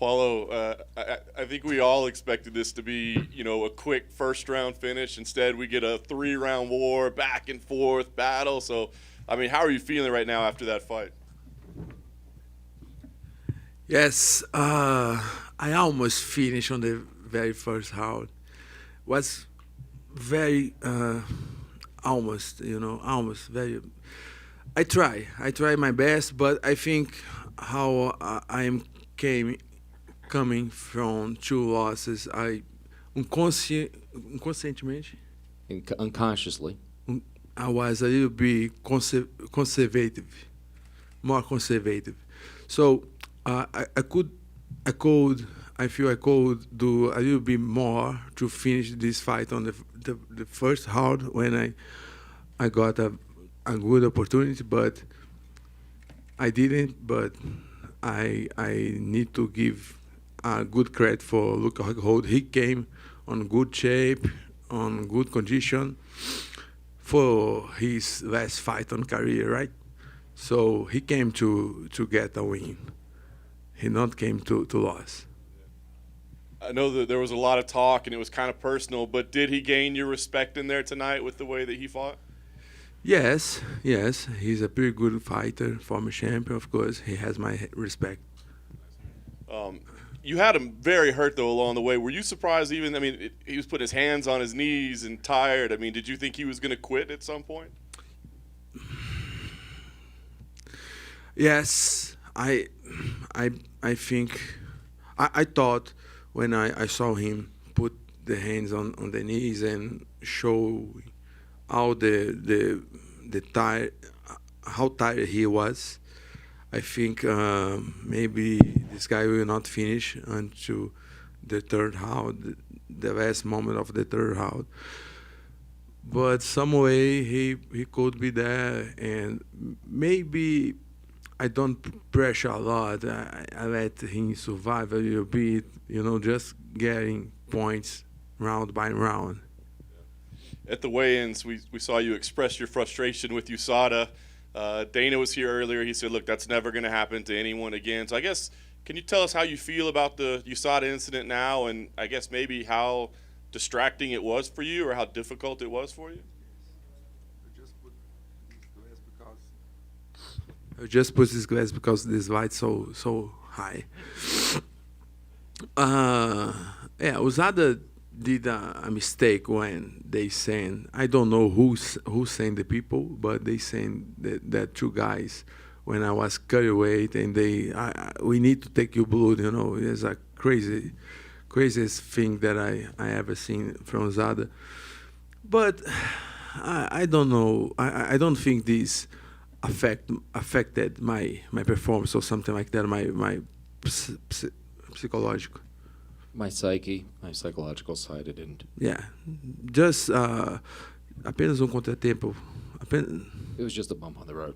Paulo, I think we all expected this to be, a quick first-round finish. Instead, we get a 3-round war, back and forth battle. So, how are you feeling right now after that fight? Yes, I almost finished on the very first round. Was very almost, almost very. I try my best, but I think how I am came coming from two losses, I inconscientemente, Unconsciously. I was a little bit conservative, more conservative. So I could, I feel I could do a little bit more to finish this fight on the first round when I got a good opportunity, but I didn't. But I need to give good credit for Luke Rockhold. He came on good shape, on good condition for his last fight on career, right? So he came to get a win. He not came to lose. I know that there was a lot of talk and it was kind of personal, but did he gain your respect in there tonight with the way that he fought? Yes, yes, he's a pretty good fighter, former champion. Of course, he has my respect. You had him very hurt, though, along the way. Were you surprised even? He was putting his hands on his knees and tired. Did you think he was going to quit at some point? Yes, I think I thought when I saw him put the hands on the knees and show how the tired, how tired he was. I think maybe this guy will not finish until the third round, the last moment of the third round. But some way he could be there, and maybe I don't pressure a lot. I let him survive a little bit, just getting points round by round. At the weigh-ins, we saw you express your frustration with USADA. Dana was here earlier. He said, look, that's never going to happen to anyone again. So I guess, can you tell us how you feel about the USADA incident now, and I guess maybe how distracting it was for you or how difficult it was for you? I just put this glass because this light's so high. Yeah, Usada did a mistake when they sent. I don't know who sent the people, but they sent that two guys when I was weight, and we need to take your blood. It's a craziest thing that I ever seen from Usada. But I don't know. I don't think this affected my performance or something like that. My psychological. My psyche, my psychological side, it didn't. Yeah, just apenas contratempo. It was just a bump on the road.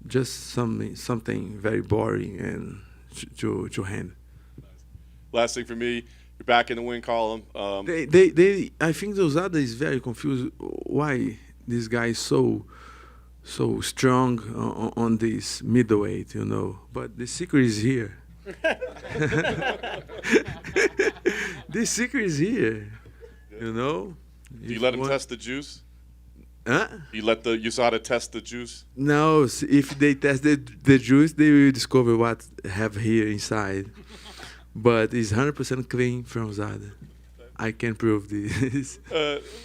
Just something very boring and to handle. Last thing for me, you're back in the win column. They I think Osada is very confused why this guy is so strong on this middleweight, But the secret is here. The secret is here, Do you let him test the juice? Huh? You let the USADA test the juice? No, if they test the juice, they will discover what have here inside. But it's 100% clean from USADA. I can prove this.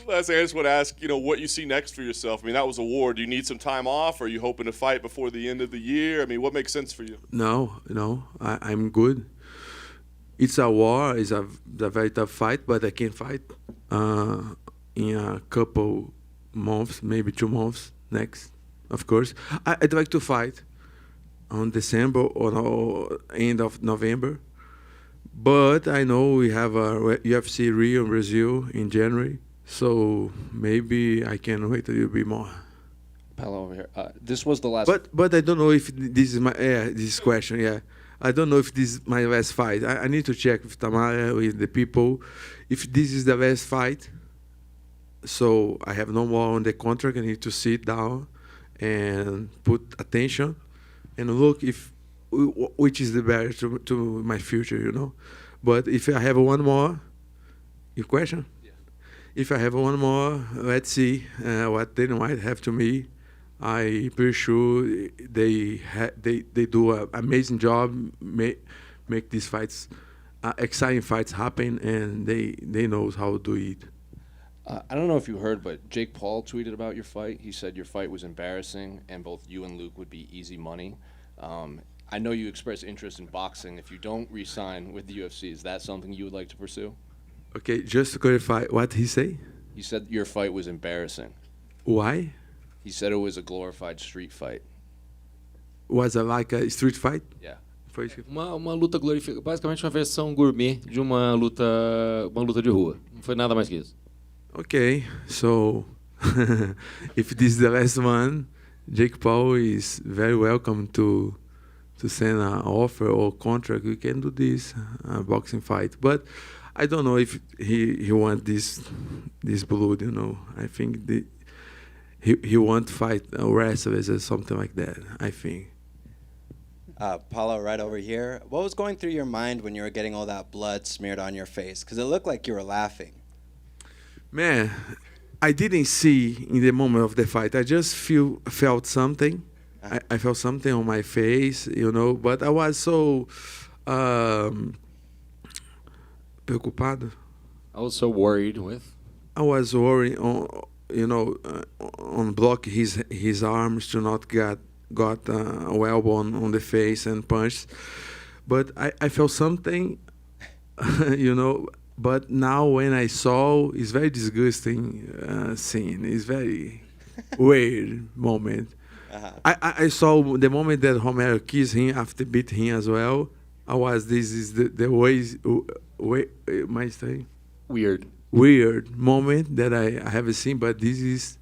Last thing, I just want to ask, what you see next for yourself. That was a war. Do you need some time off? Are you hoping to fight before the end of the year? What makes sense for you? No, I'm good. It's a war. It's a very tough fight, but I can fight in a couple months, maybe 2 months next, of course. I'd like to fight on December or no, end of November. But I know we have a UFC Rio in Brazil in January, so maybe I can wait a little bit more. Paulo over here. This was the last. But I don't know if this is my this question. Yeah, I don't know if this is my last fight. I need to check with Tamara, with the people, if this is the last fight. So I have no more on the contract. I need to sit down and put attention and look if which is the better to my future, you know. But if I have one more, your question? Yeah. If I have one more, let's see what they might have to me. I pretty sure they do an amazing job, make these fights, exciting fights happen, and they knows how to do it. I don't know if you heard, but Jake Paul tweeted about your fight. He said your fight was embarrassing, and both you and Luke would be easy money. I know you express interest in boxing. If you don't re-sign with the UFC, is that something you would like to pursue? Okay, just to clarify, what he say? He said your fight was embarrassing. Why? He said it was a glorified street fight. Was it like a street fight? Yeah. Foi isso que... Uma luta glorificada, basicamente uma versão gourmet de uma luta de rua. Não foi nada mais que isso. Okay, so if this is the last one, Jake Paul is very welcome to send an offer or contract. We can do this boxing fight, but I don't know if he want this blood. You know, I think he want to fight wrestlers or something like that. I think. Paulo, right over here. What was going through your mind when you were getting all that blood smeared on your face? Because it looked like you were laughing. Man, I didn't see in the moment of the fight. I just felt something. I felt something on my face, you know. But I was so preocupado. I was so worried with. I was worried on, you know, on block his arms to not got a elbow on the face and punched. But I felt something, you know. But now when I saw, it's very disgusting scene. It's very weird moment. I saw the moment that Romero kissed him after beat him as well. This is the way my saying? Weird moment that I haven't seen, but this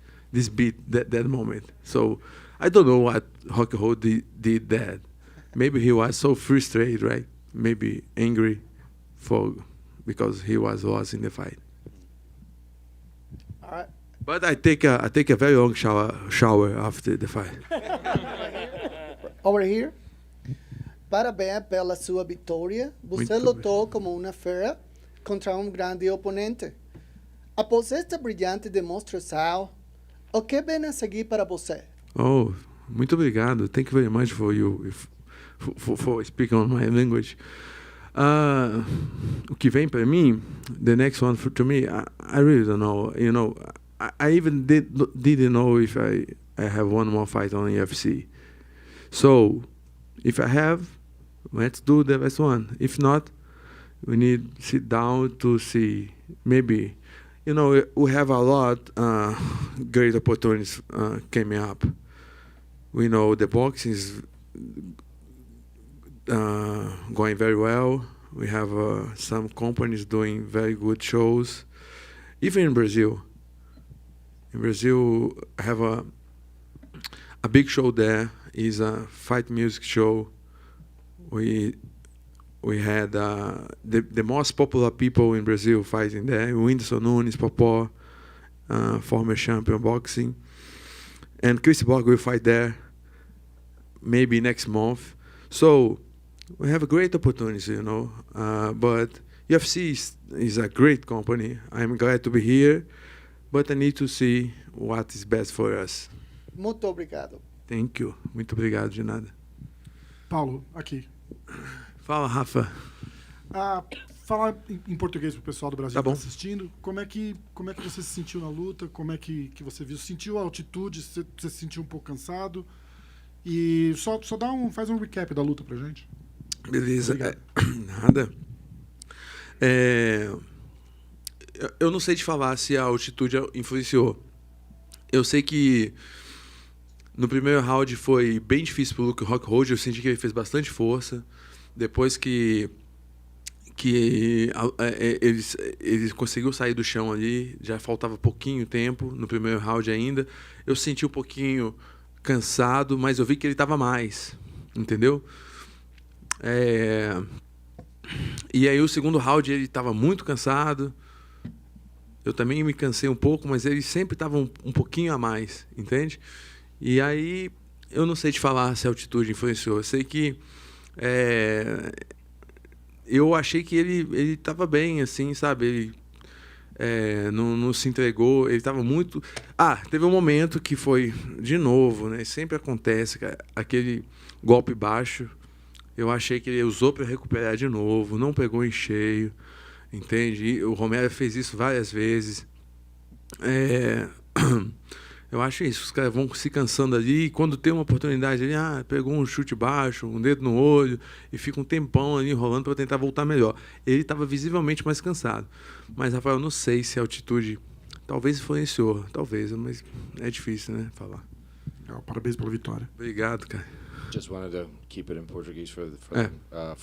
beat that moment. So I don't know what Rockhold did that. Maybe he was so frustrated, right? Maybe angry because he was lost in the fight. All right. But I take a very long shower after the fight. Over here. Parabéns pela sua vitória. Você Muito lutou como uma fera contra grande oponente. Após esta brilhante demonstração, o que vem a seguir para você? Oh, muito obrigado. Thank you very much for you for speaking on my language. O que vem para mim, the next one to me, I really don't know. You know, I even didn't know if I have one more fight on UFC. So, if I have, let's do the best one. If not, we need to sit down to see. Maybe, you know, we have a lot great opportunities coming up. We know the boxing is going very well. We have some companies doing very good shows. Even in Brazil. In Brazil, I have a big show there. Is a fight music show. We had the most popular people in Brazil fighting there. Whindersson Nunes, Popó, former champion boxing. And Chris Borg will fight there maybe next month. So we have a great opportunity, you know. But UFC is a great company. I'm glad to be here, but I need to see what is best for us. Muito obrigado. Thank you. Muito obrigado, de nada. Paulo, aqui. Fala, Rafa. Falar em português pro pessoal do Brasil Tá que bom. tá assistindo. Como é que você se sentiu na luta? Como é que você viu? Sentiu a altitude? Você se sentiu um pouco cansado? E só faz um recap da luta pra gente. Beleza. Obrigado. Nada. Eu não sei te falar se a altitude influenciou. Eu sei que no primeiro round foi bem difícil pro Rockhold. Eu senti que ele fez bastante força. Depois que ele conseguiu sair do chão ali, já faltava pouquinho tempo no primeiro round ainda. Eu senti um pouquinho cansado, mas eu vi que ele estava mais, entendeu? E aí o segundo round ele estava muito cansado. Eu também me cansei um pouco, mas ele sempre estava um pouquinho a mais, entende? E aí eu não sei te falar se a altitude influenciou. Eu sei que Eu achei que ele estava bem, assim, sabe? Ele não se entregou, ele estava muito... teve um momento que foi, de novo, né? Sempre acontece, cara, aquele golpe baixo. Eu achei que ele usou para recuperar de novo, não pegou em cheio, entende? E o Romero fez isso várias vezes. Eu acho isso, os caras vão se cansando ali, e quando tem uma oportunidade, ele pegou um chute baixo, um dedo no olho, e fica um tempão ali enrolando para tentar voltar melhor. Ele estava visivelmente mais cansado. Mas, Rafael, não sei se a altitude talvez influenciou, talvez, mas é difícil, né, falar. Parabéns pela vitória. Obrigado, cara. Just wanted to keep it in Portuguese for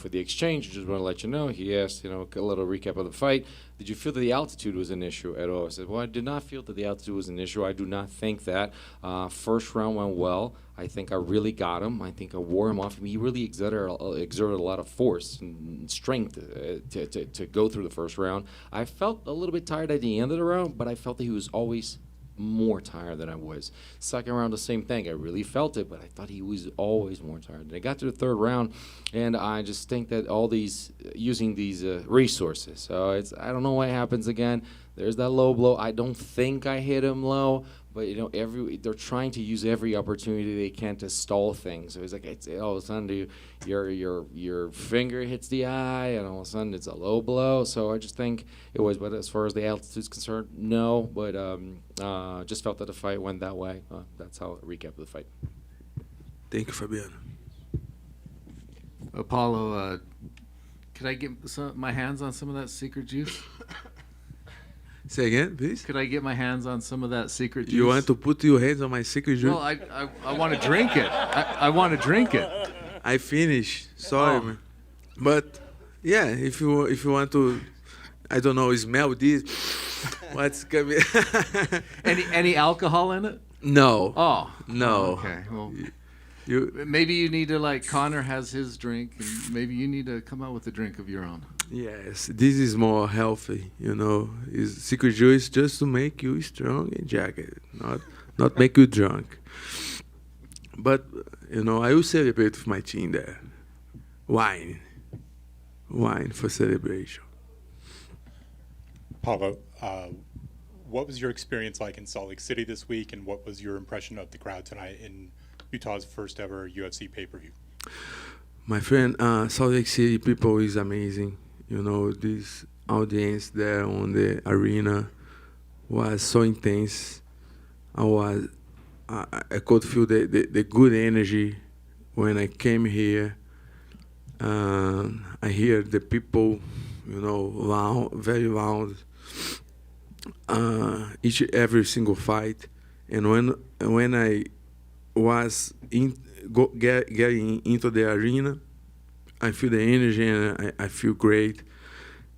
the exchange. Just want to let you know. He asked, a little recap of the fight. Did you feel that the altitude was an issue at all? I said, well, I did not feel that the altitude was an issue. I do not think that. First round went well. I think I really got him. I think I wore him off. He really exerted a lot of force and strength to go through the first round. I felt a little bit tired at the end of the round, but I felt that he was always more tired than I was. Second round, the same thing. I really felt it, but I thought he was always more tired. And I got to the third round, and I just think that all these, using these resources. So I don't know what happens again. There's that low blow. I don't think I hit him low, but they're trying to use every opportunity they can to stall things. So it's like all of a sudden your finger hits the eye, and all of a sudden it's a low blow. So I just think it was. But as far as the altitude is concerned, no. But just felt that the fight went that way. That's how I recap of the fight. Thank you, Fabiano. Paulo, could I get my hands on some of that secret juice? Say again, please. Could I get my hands on some of that secret juice? You want to put your hands on my secret juice? Well, I want to drink it. I want to drink it. I finished. Sorry, man. But yeah, if you want to, I don't know, smell this. What's coming? Any alcohol in it? No. Oh. No. Okay. Well, You maybe you need to, like Connor has his drink, and maybe you need to come out with a drink of your own. Yes, this is more healthy, Secret juice just to make you strong and jagged, not make you drunk. But, I will celebrate with my team there. Wine for celebration. Paulo, what was your experience like in Salt Lake City this week, and what was your impression of the crowd tonight in Utah's first ever UFC pay-per-view? My friend, Salt Lake City people is amazing. This audience there on the arena was so intense. I could feel the good energy when I came here. I hear the people, loud, very loud, every single fight. And when I was getting into the arena, I feel the energy and I feel great.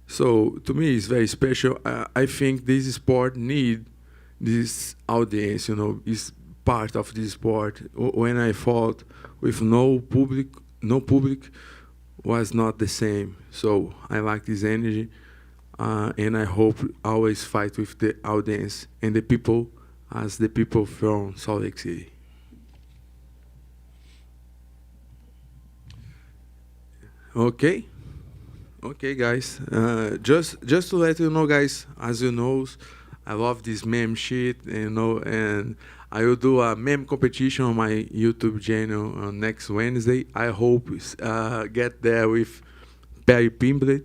So to me, it's very special. I think this sport need this audience. Is part of this sport. When I fought with no public was not the same. So I like this energy, and I hope always fight with the audience and the people as the people from Salt Lake City. Okay, guys. Just to let you know, guys, as you know, I love this meme shit, and I will do a meme competition on my YouTube channel on next Wednesday. I hope get there with Perry Pimblet.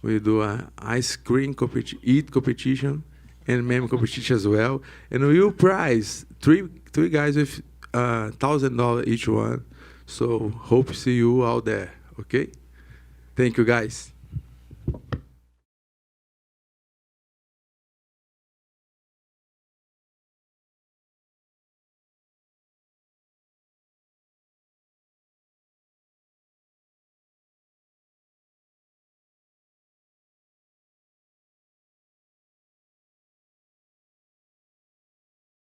We'll do a ice cream competition and meme competition as well, and we will prize three guys with $1,000 each one. So hope to see you out there. Okay? Thank you, guys.